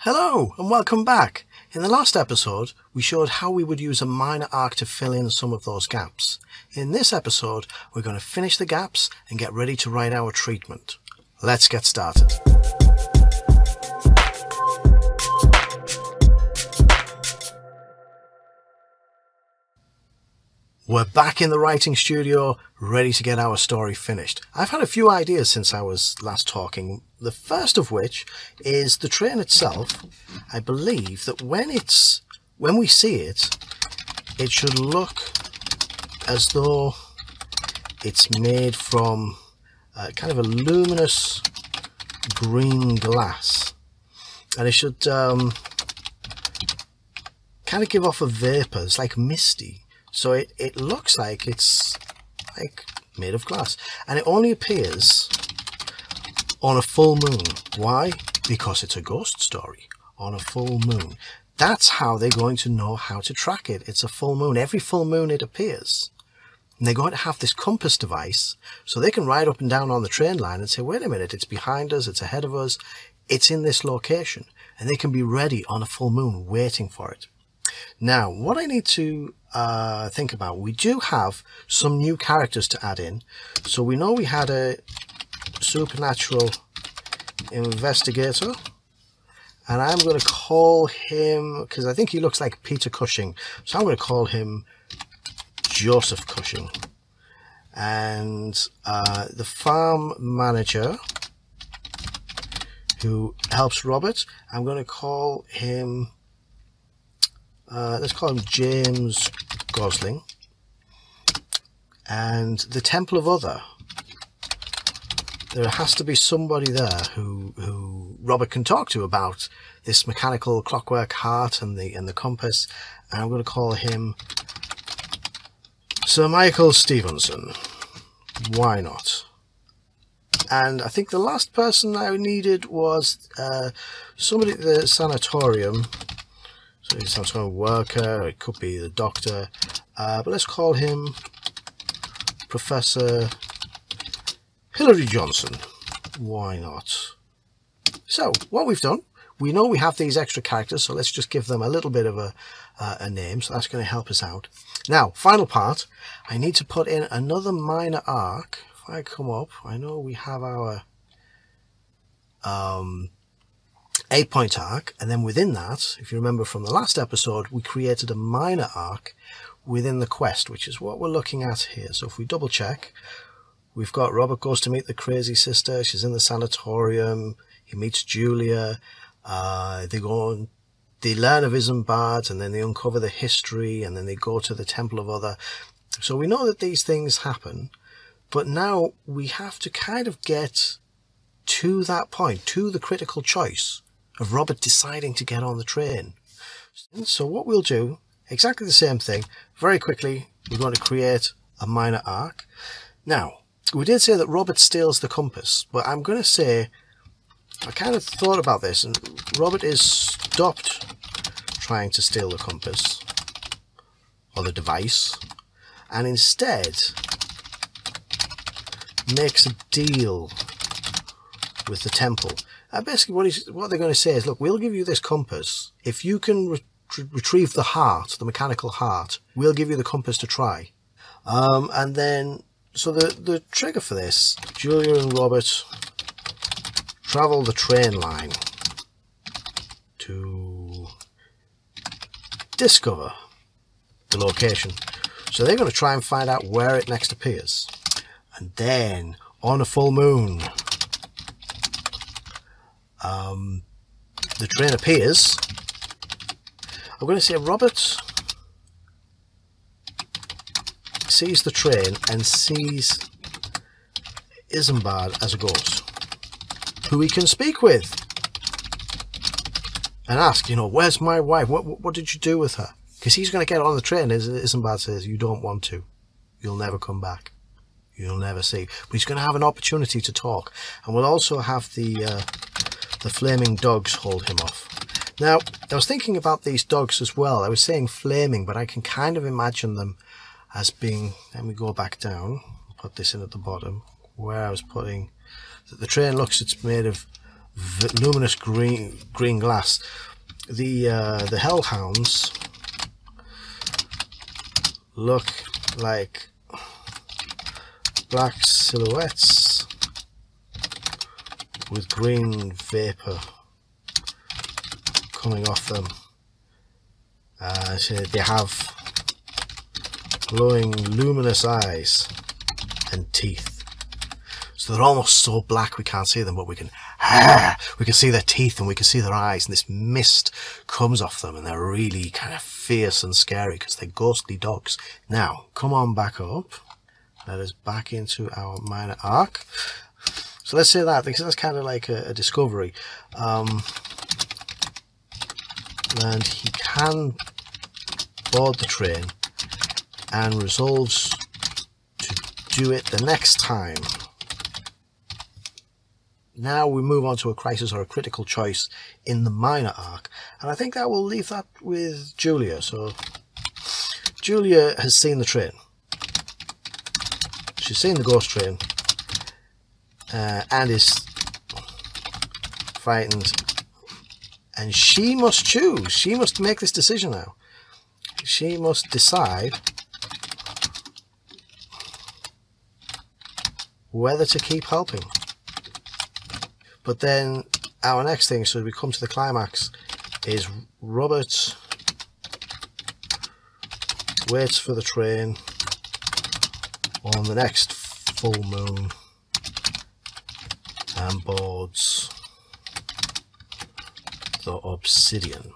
Hello and welcome back. In the last episode we showed how we would use a minor arc to fill in some of those gaps. In this episode we're going to finish the gaps and get ready to write our treatment. Let's get started. We're back in the writing studio, ready to get our story finished. I've had a few ideas since I was last talking. The first of which is the train itself. I believe that when we see it, it should look as though it's made from kind of a luminous green glass, and it should kind of give off a vapor. It's like misty. So it looks like it's like made of glass, and it only appears on a full moon. Why? Because it's a ghost story on a full moon. That's how they're going to know how to track it. It's a full moon. Every full moon it appears. And they're going to have this compass device so they can ride up and down on the train line and say, wait a minute, it's behind us, it's ahead of us, it's in this location. And they can be ready on a full moon waiting for it. Now, what I need to think about, we do have some new characters to add in. So we know we had a supernatural investigator, and I'm going to call him, because I think he looks like Peter Cushing, so I'm going to call him Joseph Cushing. And the farm manager who helps Robert, I'm going to call him let's call him James Gosling. And the Temple of Other, there has to be somebody there who Robert can talk to about this mechanical clockwork heart and the compass, and I'm going to call him Sir Michael Stevenson. Why not? And I think the last person I needed was somebody at the sanatorium. So he's some sort of worker, or it could be the doctor, but let's call him Professor Hilary Johnson. Why not? So what we've done, we know we have these extra characters, so let's just give them a little bit of a name, so that's going to help us out. Now, final part, I need to put in another minor arc. If I come up, I know we have our 8-point arc, and then within that, if you remember from the last episode, we created a minor arc within the quest, which is what we're looking at here. So if we double check, we've got Robert goes to meet the crazy sister. She's in the sanatorium. He meets Julia. They learn of Isambard, and then they uncover the history, and then they go to the Temple of Other. So we know that these things happen, but now we have to kind of get to that point, to the critical choice of Robert deciding to get on the train. And so what we'll do, exactly the same thing, very quickly, we're going to create a minor arc. Now, we did say that Robert steals the compass, but I'm going to say, I kind of thought about this, and Robert is stopped trying to steal the compass, or the device, and instead makes a deal with the temple. Basically what they're going to say is, look, we'll give you this compass. If you can retrieve the heart, the mechanical heart, we'll give you the compass to try. And then, so the trigger for this, Julia and Robert travel the train line to discover the location. So they're going to try and find out where it next appears. And then, on a full moon, the train appears. I'm going to say Robert sees the train and sees Isambard as a ghost, who he can speak with and ask, you know, where's my wife? What did you do with her? Because he's going to get on the train, as Isambard says, you don't want to. You'll never come back. You'll never see. But he's going to have an opportunity to talk. And we'll also have the flaming dogs hold him off. Now, I was thinking about these dogs as well. I was saying flaming, but I can kind of imagine them as being, let me go back down, put this in at the bottom, where I was putting, the train looks, it's made of luminous green glass. The hellhounds look like black silhouettes with green vapor coming off them. So they have glowing luminous eyes and teeth, so they're almost so black we can't see them, but we can see their teeth and we can see their eyes, and this mist comes off them, and they're really kind of fierce and scary because they're ghostly dogs. Now come on back up, let us back into our minor arc. So let's say that, because that's kind of like a discovery, and he can board the train and resolves to do it the next time. Now we move on to a crisis or a critical choice in the minor arc, and I think that will leave that with Julia. So Julia has seen the train, she's seen the ghost train, and is frightened, and she must choose. She must make this decision now. She must decide whether to keep helping. But then our next thing, so we come to the climax, is Robert waits for the train on the next full moon and boards the Obsidian.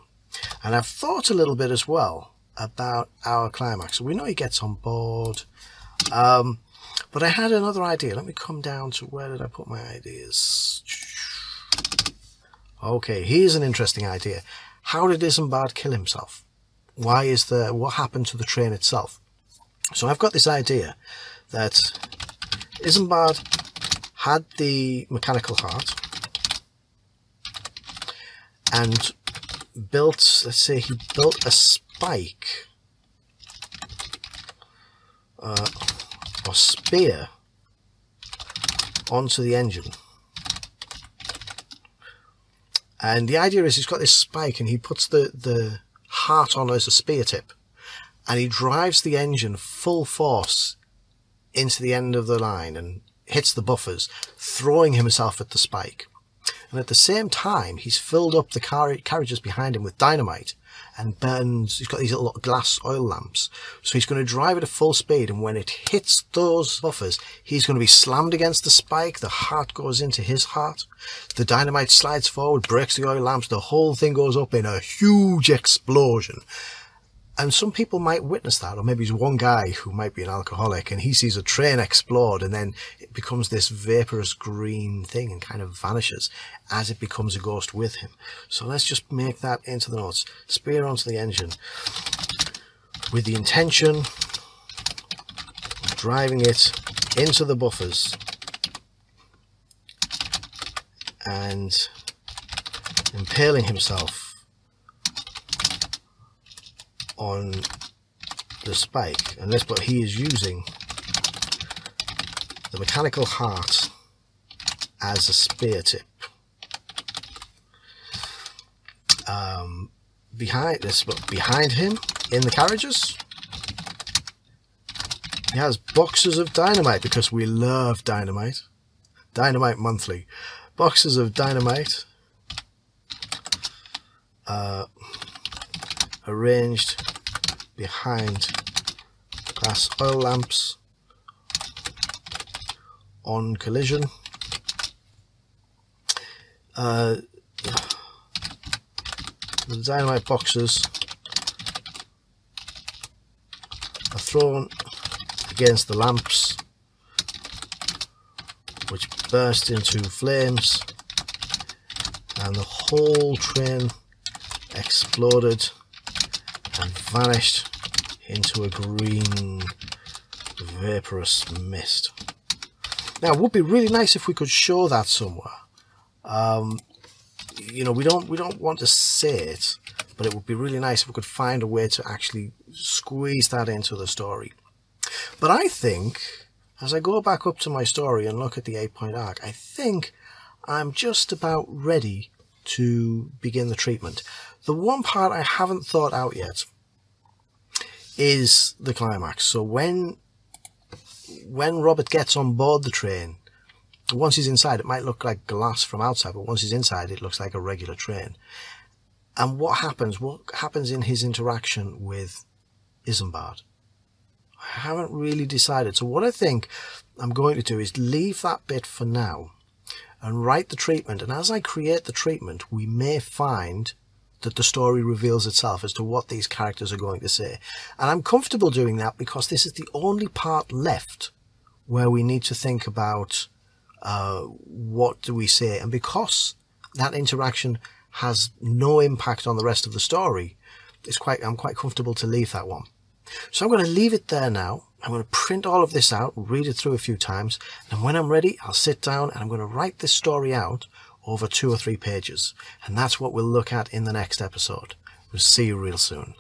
And I've thought a little bit as well about our climax. We know he gets on board, but I had another idea. Let me come down to, where did I put my ideas? Okay, here's an interesting idea. How did Isambard kill himself? Why is there, what happened to the train itself? So I've got this idea that Isambard had the mechanical heart and built, let's say he built a spike or spear onto the engine. And the idea is he's got this spike and he puts the heart on as a spear tip, and he drives the engine full force into the end of the line and hits the buffers, throwing himself at the spike. And at the same time, he's filled up the carriages behind him with dynamite and burns. He's got these little glass oil lamps, so he's going to drive at a full speed, and when it hits those buffers, he's going to be slammed against the spike. The heart goes into his heart, the dynamite slides forward, breaks the oil lamps, the whole thing goes up in a huge explosion. And some people might witness that, or maybe he's one guy who might be an alcoholic and he sees a train explode, and then it becomes this vaporous green thing and kind of vanishes as it becomes a ghost with him. So let's just make that into the notes. Spear onto the engine with the intention of driving it into the buffers and impaling himself on the spike, and but he is using the mechanical heart as a spear tip. Behind him in the carriages, he has boxes of dynamite, because we love dynamite. Dynamite Monthly. Boxes of dynamite arranged behind glass oil lamps on collision. The dynamite boxes are thrown against the lamps, which burst into flames, and the whole train exploded and vanished into a green vaporous mist. Now, it would be really nice if we could show that somewhere. You know, we don't want to say it, but it would be really nice if we could find a way to actually squeeze that into the story. But I think, as I go back up to my story and look at the 8-point arc, I think I'm just about ready to begin the treatment. The one part I haven't thought out yet is the climax. So when Robert gets on board the train, once he's inside, it might look like glass from outside, but once he's inside, it looks like a regular train. And what happens in his interaction with Isambard? I haven't really decided. So what I think I'm going to do is leave that bit for now and write the treatment. And as I create the treatment, we may find that the story reveals itself as to what these characters are going to say. And I'm comfortable doing that because this is the only part left where we need to think about what do we say. And because that interaction has no impact on the rest of the story, I'm quite comfortable to leave that one. So I'm going to leave it there now. I'm going to print all of this out, read it through a few times, and when I'm ready, I'll sit down and I'm going to write this story out over 2 or 3 pages. And that's what we'll look at in the next episode. We'll see you real soon.